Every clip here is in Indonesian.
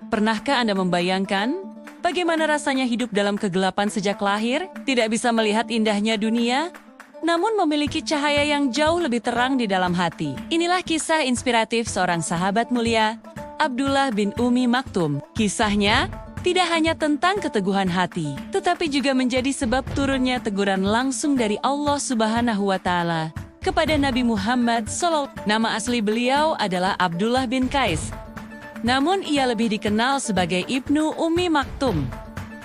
Pernahkah Anda membayangkan bagaimana rasanya hidup dalam kegelapan sejak lahir, tidak bisa melihat indahnya dunia, namun memiliki cahaya yang jauh lebih terang di dalam hati? Inilah kisah inspiratif seorang sahabat mulia, Abdullah bin Ummi Maktum. Kisahnya tidak hanya tentang keteguhan hati, tetapi juga menjadi sebab turunnya teguran langsung dari Allah Subhanahu wa Ta'ala kepada Nabi Muhammad SAW. Nama asli beliau adalah Abdullah bin Qais, namun ia lebih dikenal sebagai Ibnu Ummi Maktum,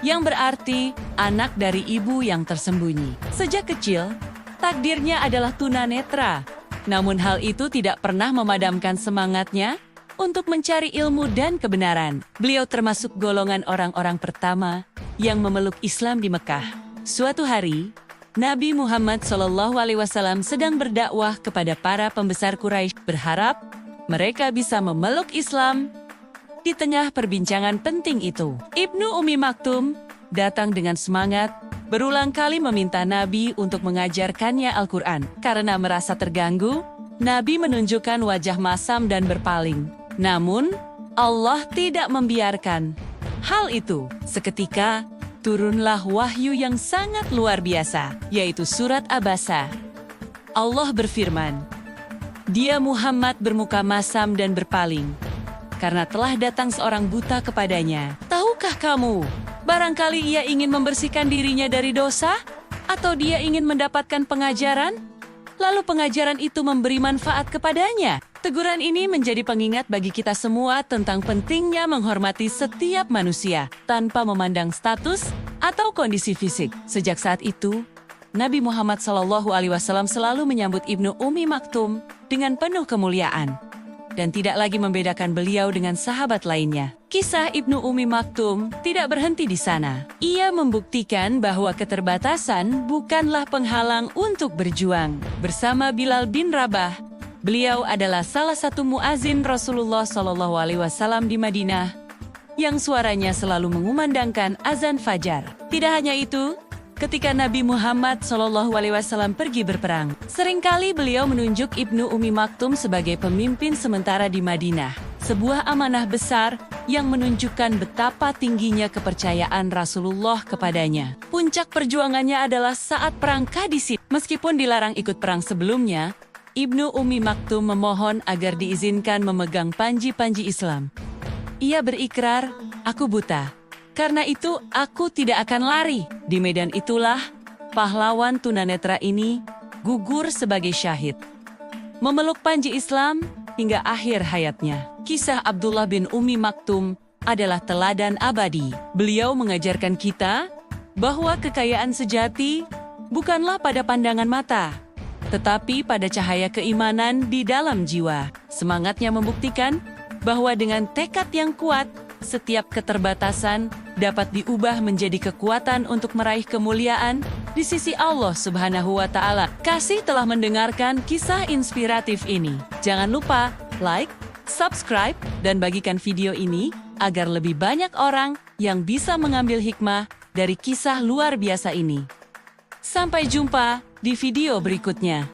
yang berarti anak dari ibu yang tersembunyi. Sejak kecil, takdirnya adalah tunanetra, namun hal itu tidak pernah memadamkan semangatnya untuk mencari ilmu dan kebenaran. Beliau termasuk golongan orang-orang pertama yang memeluk Islam di Mekah. Suatu hari, Nabi Muhammad SAW sedang berdakwah kepada para pembesar Quraisy, berharap mereka bisa memeluk Islam. Di tengah perbincangan penting itu, Ibnu Ummi Maktum datang dengan semangat, berulang kali meminta Nabi untuk mengajarkannya Al-Quran. Karena merasa terganggu, Nabi menunjukkan wajah masam dan berpaling. Namun, Allah tidak membiarkan hal itu. Seketika, turunlah wahyu yang sangat luar biasa, yaitu surat Abasa. Allah berfirman, "Dia Muhammad bermuka masam dan berpaling, karena telah datang seorang buta kepadanya. Tahukah kamu, barangkali ia ingin membersihkan dirinya dari dosa? Atau dia ingin mendapatkan pengajaran? Lalu pengajaran itu memberi manfaat kepadanya." Teguran ini menjadi pengingat bagi kita semua tentang pentingnya menghormati setiap manusia, tanpa memandang status atau kondisi fisik. Sejak saat itu, Nabi Muhammad SAW selalu menyambut Ibnu Ummi Maktum dengan penuh kemuliaan, dan tidak lagi membedakan beliau dengan sahabat lainnya. Kisah Ibnu Ummi Maktum tidak berhenti di sana. Ia membuktikan bahwa keterbatasan bukanlah penghalang untuk berjuang. Bersama Bilal bin Rabah, beliau adalah salah satu muazin Rasulullah SAW di Madinah yang suaranya selalu mengumandangkan azan fajar. Tidak hanya itu, ketika Nabi Muhammad SAW pergi berperang, seringkali beliau menunjuk Ibnu Ummi Maktum sebagai pemimpin sementara di Madinah. Sebuah amanah besar yang menunjukkan betapa tingginya kepercayaan Rasulullah kepadanya. Puncak perjuangannya adalah saat perang Qadisiyah. Meskipun dilarang ikut perang sebelumnya, Ibnu Ummi Maktum memohon agar diizinkan memegang panji-panji Islam. Ia berikrar, "Aku buta. Karena itu, aku tidak akan lari." Di medan itulah, pahlawan tunanetra ini gugur sebagai syahid, memeluk panji Islam hingga akhir hayatnya. Kisah Abdullah bin Ummi Maktum adalah teladan abadi. Beliau mengajarkan kita bahwa kekayaan sejati bukanlah pada pandangan mata, tetapi pada cahaya keimanan di dalam jiwa. Semangatnya membuktikan bahwa dengan tekad yang kuat, setiap keterbatasan dapat diubah menjadi kekuatan untuk meraih kemuliaan di sisi Allah Subhanahu wa Ta'ala. Kasih telah mendengarkan kisah inspiratif ini. Jangan lupa like, subscribe, dan bagikan video ini agar lebih banyak orang yang bisa mengambil hikmah dari kisah luar biasa ini. Sampai jumpa di video berikutnya.